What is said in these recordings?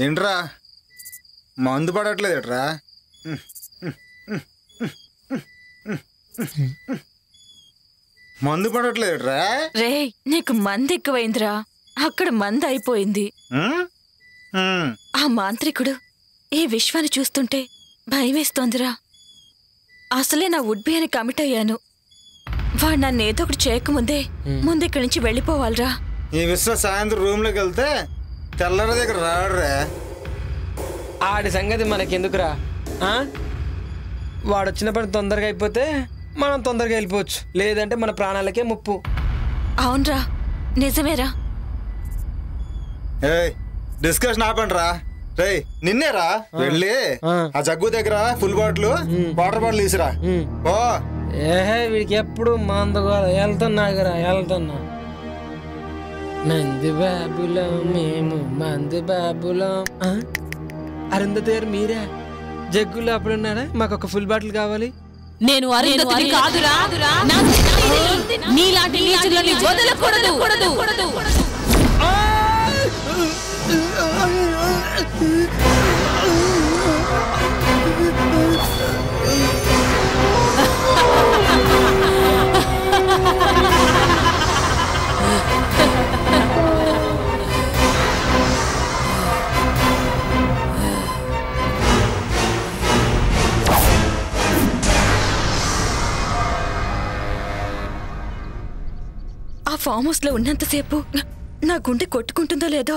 ఏంట్రా మందు పడట్లేదుట్రా? మందు పడట్లేదుట్రా? రే నీకు మంది ఎక్కువైందిరా. అక్కడ మంది అయిపోయింది. ఆ మాంత్రికుడు ఈ విశ్వాన్ని చూస్తుంటే భయమేస్తోందిరా. అసలే నా వుడ్బీ అని కమిట్ అయ్యాను. వాడు నన్ను ఏదో ఒకటి చేయకముందే ముందిక్కడి నుంచి వెళ్ళిపోవాలిరా. ఈ విశ్వ సాయంత్రం రూమ్లోకి వెళ్తే తెల్లర దగ్గర రాడురా. ఆడి సంగతి మనకెందుకురా? వాడు వచ్చిన పని తొందరగా అయిపోతే మనం తొందరగా వెళ్ళిపోవచ్చు, లేదంటే మన ప్రాణాలకే ముప్పు. అవునరా, నిజమేరా. డిస్కషన్ ఆపండిరా. రే నిన్నేరా వెళ్ళి ఆ జగ్గు దగ్గర ఫుల్ బాటిల్ వాటర్ బాటిల్ తీసిరా. ఓ వీడికి ఎప్పుడు మందుగా వెళ్తున్నాగరా, వెళ్తున్నా. మంది బాబులం మేము, మంది బాబులం. అరుంధతి గారు మీరే? జగ్గులో అప్పుడున్నారా? మాకు ఒక ఫుల్ బాటిల్ కావాలి. నేను అరుంధతిని కాదురా, నీలాంటి నీచులని వదలకూడదు. ఆ ఫామ్ హౌస్ లో ఉన్నంతసేపు నా గుండె కొట్టుకుంటుందో లేదో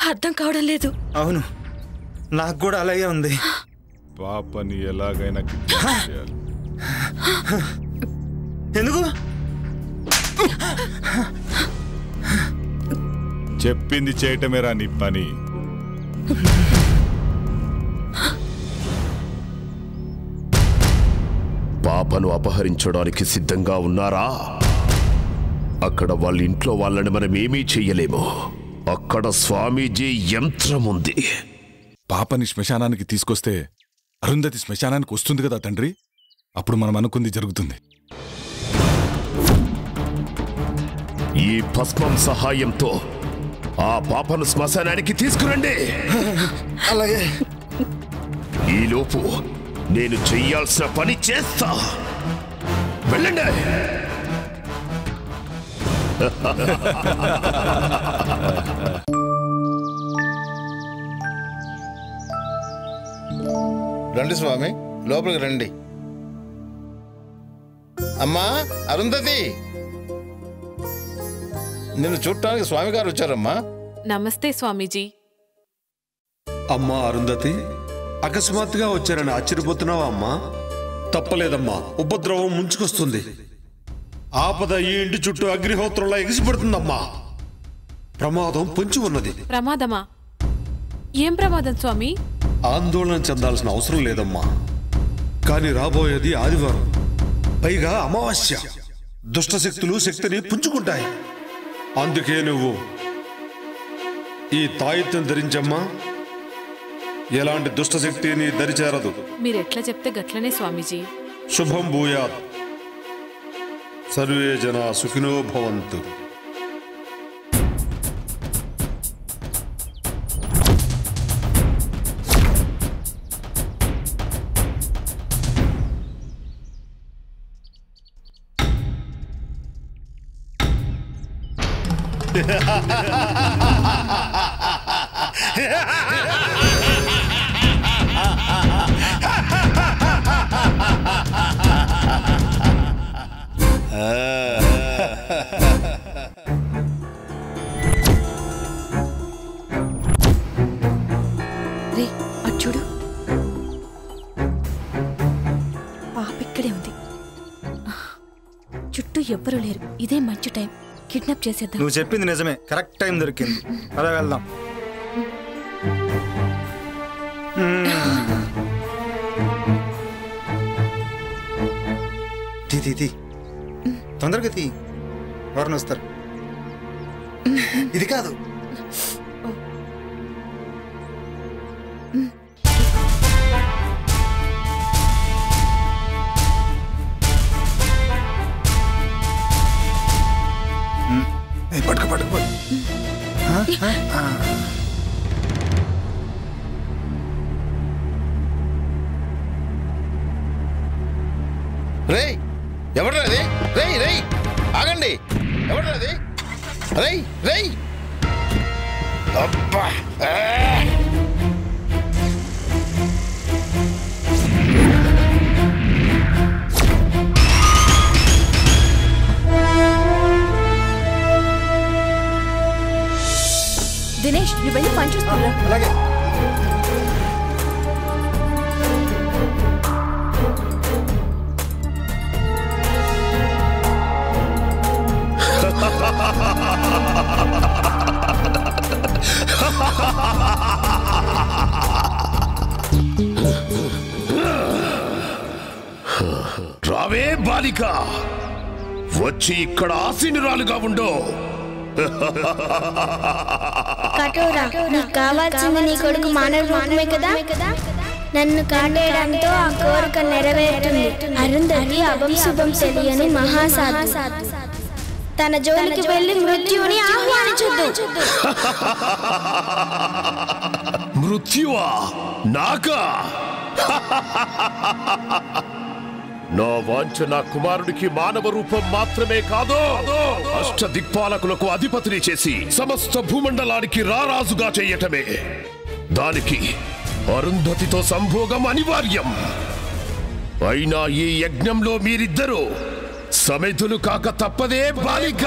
అర్థం కావడం లేదు. అవును, నాకు కూడా అలాగే ఉంది. పాపని ఎలాగైనా ఎందుకు చెప్పింది చేయటమేరా నీ పని. పాపను అపహరించడానికి సిద్ధంగా ఉన్నారా? అక్కడ వాళ్ళ ఇంట్లో వాళ్ళని మనం ఏమీ చెయ్యలేము. అక్కడ స్వామీజీ యంత్రం ఉంది. పాపని శ్మశానానికి తీసుకొస్తే అరుంధతి శ్మశానానికి వస్తుంది కదా తండ్రి. అప్పుడు మనం అనుకుంది జరుగుతుంది. ఈ భస్మం సహాయంతో ఆ పాపను శ్మశానానికి తీసుకురండి. అలాగే. ఈలోపు నేను చెయ్యాల్సిన పని చేస్తా. వెళ్ళండి. రండి స్వామి, లోపలికి రండి. అమ్మా అరుంధతి, నిన్ను చూడటానికి స్వామి గారు వచ్చారమ్మా. నమస్తే స్వామీజీ. అమ్మా అరుంధతి, అకస్మాత్తుగా వచ్చారని ఆశ్చర్యపోతున్నావా అమ్మా? తప్పలేదమ్మా, ఉపద్రవం ముంచుకొస్తుంది. ఆపద ఈ ఇంటి చుట్టూ అగ్నిహోత్రంలా ఎగిసిపడుతుందమ్మా. ప్రమాదం పొంచి ఉన్నది. ప్రమాదమా? ఏం ప్రమాదం స్వామి? ఆందోళన చెందాల్సిన అవసరం లేదమ్మా. కానీ రాబోయేది ఆదివారం, పైగా అమావాస్య. దుష్టశక్తులు శక్తిని పుంజుకుంటాయి. అందుకే నువ్వు ఈ తాయిత్యం ధరించమ్మా. ఎలాంటి దుష్టశక్తిని దరిచేరదు. మీరెట్లా చెప్తే గట్లనే స్వామీజీ. శుభం భూయాత్. సర్వే జనా సుఖినో భవంతు. రే అచ్చుడు, పాప ఇక్కడే ఉంది. చుట్టూ ఎవ్వరూ లేరు. ఇదే మంచి టైం. కిడ్నాప్ చేసేద్దాం. నువ్వు చెప్పింది నిజమే, కరెక్ట్ టైం దొరికింది. అలా వెళ్దాం. తీ తొందరగా తీ, ఎవరిని వస్తారు. ఇది కాదు. పట్టుకు పట్టుకు రేయ్ ఎవడ్రా అది? రేయ్ రేయ్ ఆగండి, ఎవడ్రా అది? రేయ్ రేయ్ అబ్బా దినేష్ నువ్వు వెళ్ళి పని చూస్తున్నా. అలాగే. రావే బాలిక, వచ్చి ఇక్కడ ఆసీనురాలుగా ఉండు. కఠోరా, నీకు కావాల్సింది నీ కొడుకు మానవ రూపమే కదా. నన్ను కాటేయడంతో ఆ కోరిక నెరవేరుతుంది. అరుంధతి అభం శుభం తెలియని మహాసాధు. తన జోలికి వెళ్లి మృత్యువుని ఆహ్వానించొద్దు. మృత్యువా? నాకా? నా వాంఛ నా కుమారుడికి మానవ రూపం మాత్రమే కాదు, అష్ట దిక్పాలకులకు అధిపతిని చేసి సమస్త భూమండలానికి రారాజుగా చెయ్యటమే. దానికి అరుంధతితో సంభోగం అనివార్యం. అయినా ఈ యజ్ఞంలో మీరిద్దరూ సమితులు కాక తప్పదే బాలిక.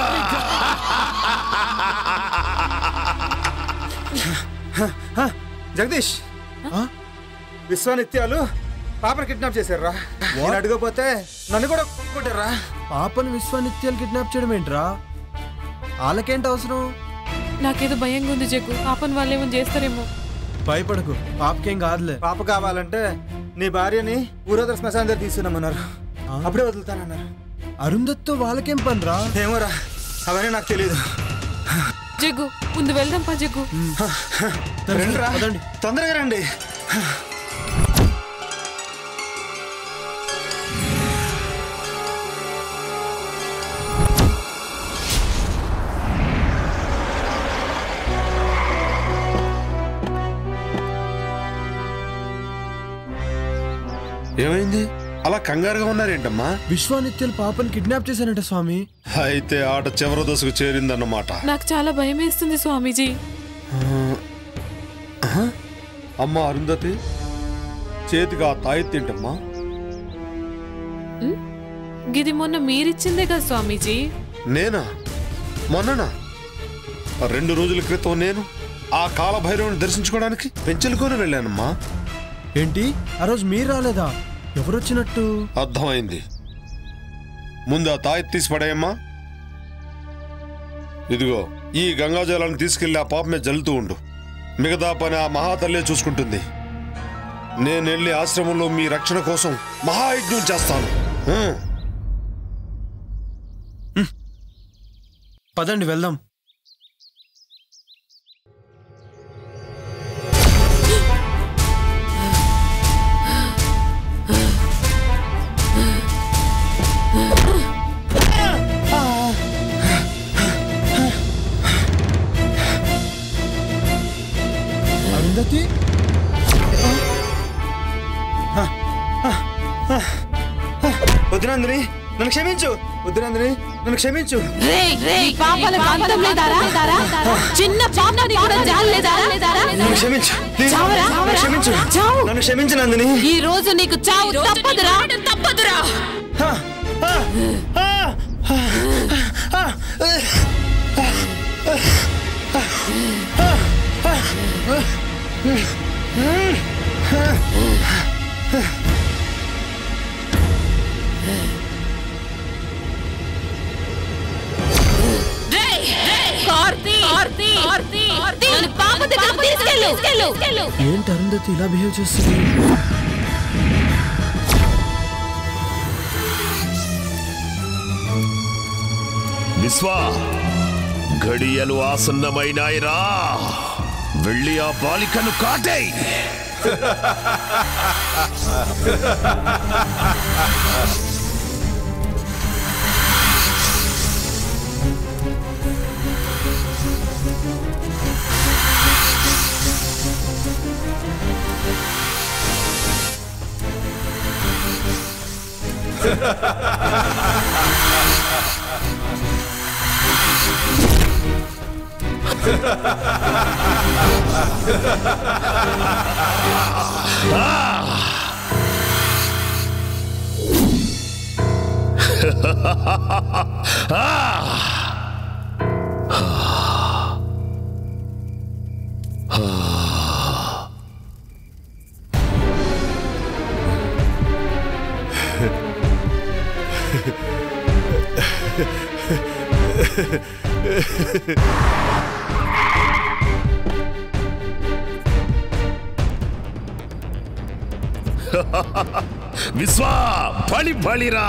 జగదీష్, విశ్వానిత్యాలు పాపను కిడ్నాప్ చేశారా? అడగపోతే నన్ను కూడా కొట్టారా? పాపను విశ్వానిత్యాలు కిడ్నాప్ చేయడం ఏంట్రా? వాళ్ళకేంటి అవసరం? నాకేదో భయంగా ఉంది జగ్గు, పాపని వాళ్ళు ఏమో చేస్తారేమో. భయపడకు, పాపకేం కాదులే. పాప కావాలంటే నీ భార్యని ఊరోదర శ్మశానం దగ్గర తీసుకున్నామన్నారు. అప్పుడే వదులుతానన్నారు. అరుంధతితో వాళ్ళకేం పనిరా? ఏమోరా, అవన్నీ నాకు తెలియదు. జగ్గు ముందు వెళ్దాం పా జగ్గు. రండి, తొందరగా రండి. ఏమైంది? అలా కంగారుగా ఉన్నారేంటమ్మా? విశ్వానిత్యాలు పాపను కిడ్నాప్ చేశానంట స్వామి. అయితే ఆట చివరి దశకు చేరిందన్నమాట. నాకు చాలా భయం వేస్తుంది స్వామీజీ. అమ్మ అరుంధతి, చేతికి ఆ తాయెత్తేంటమ్మా? గిది మొన్న మీరిచ్చిందే కదా స్వామీజీ. నేనా? మొన్ననా? 2 రోజుల క్రితం నేను ఆ కాలభైరవుని దర్శించుకోవడానికి పెంచెలుకొని వెళ్ళానమ్మా. ఏంటి, ఆ రోజు మీరు రాలేదా? ఎవరొచ్చినట్టు? అర్థమైంది. ముందు ఆ తాయెత్తు తీసి పడేయమ్మా. ఇదిగో ఈ గంగాజలాన్ని తీసుకెళ్లి ఆ పాప మీద జల్లుతూ ఉండు. మిగతా పని ఆ మహాతల్లే చూసుకుంటుంది. నేను వెళ్ళి ఆశ్రమంలో మీ రక్షణ కోసం మహాయజ్ఞం చేస్తాను. పదండి వెళ్దాం. అరుంధతి, వద్దునందిని నన్ను క్షమించు. వద్దునందిని నన్ను క్షమించు. చిన్న పాపని కూడా జాలేదారా? నన్ను క్షమించు, క్షమించు, నన్ను క్షమించు నందిని. ఈ రోజు నీకు చావు తప్పదురా, తప్పదురా. ఏంటి అరుంధతి ఇలా బిహేవ్ చేస్తుంది? విశ్వా, ఘడియలు ఆసన్నమైనాయిరా. వెళ్ళి ఆ బాలికను కాటేయ్. విశ్వా బలి బలిరా.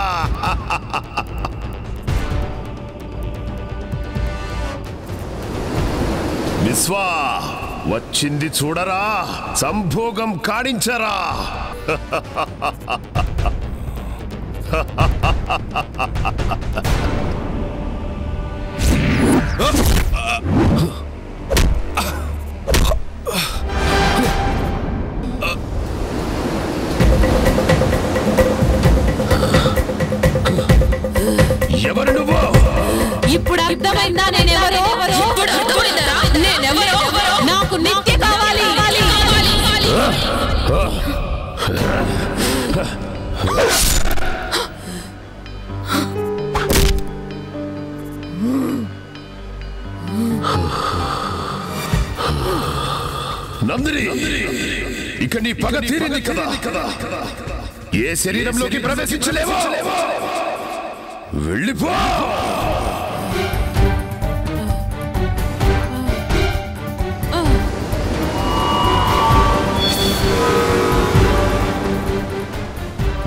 విశ్వా వచ్చింది చూడరా, సంభోగం కాడించరా. ఎవరు నువ్వు? ఇప్పుడు అర్థమైందా నేనెవరో? నేనెవరో? నాకు నిత్య కావాలి. నందిని, ఇక నీ పగ తీరింది కదా. ఏ శరీరంలోకి ప్రవేశించలేవో వెళ్ళిపో.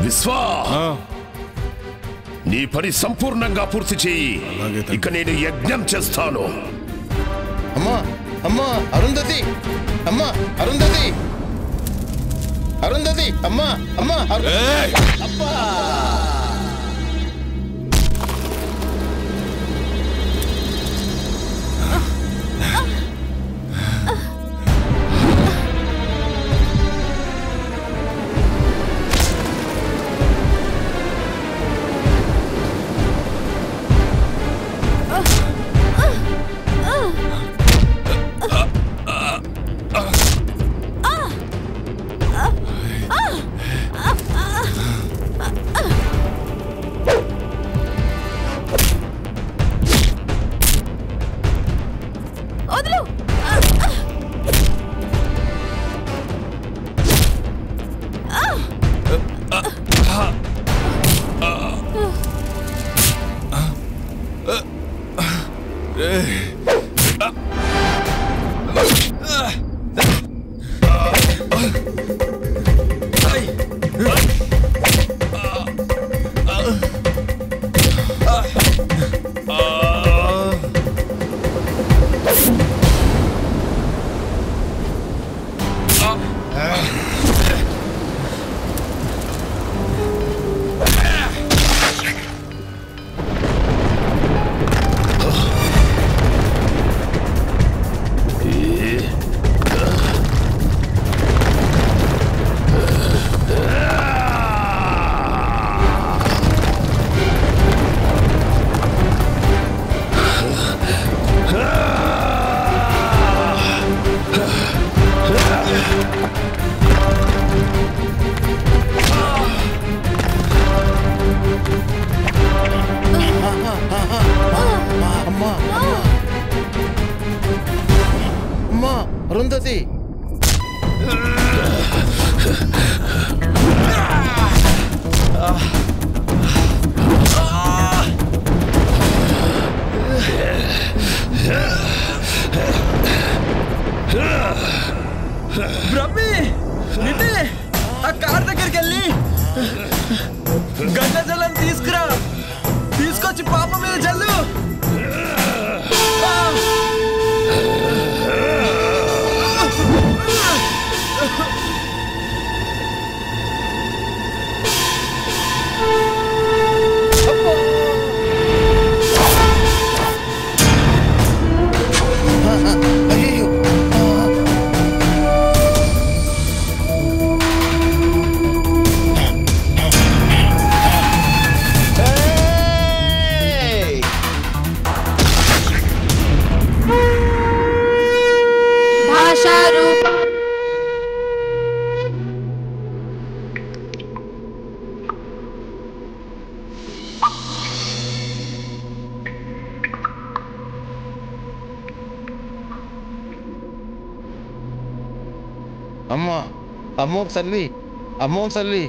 విశ్వా, నీ పని సంపూర్ణంగా పూర్తి చేయి. ఇక నేను యజ్ఞం చేస్తాను. అమ్మా అమ్మా అరుంధతి, అమ్మా అరుంధతి, అరుంధతి, అమ్మా అమ్మా అబ్బా. అమ్మా అరుంధతి, బ్రహ్మి నిన్నే ఆ కార్ దగ్గరికి వెళ్ళి గంగా జలం తీసుకురా, తీసుకొచ్చి పాప మీద జల్లు. వచ్చారు. అమ్మో తల్లి, అమ్మో తల్లి.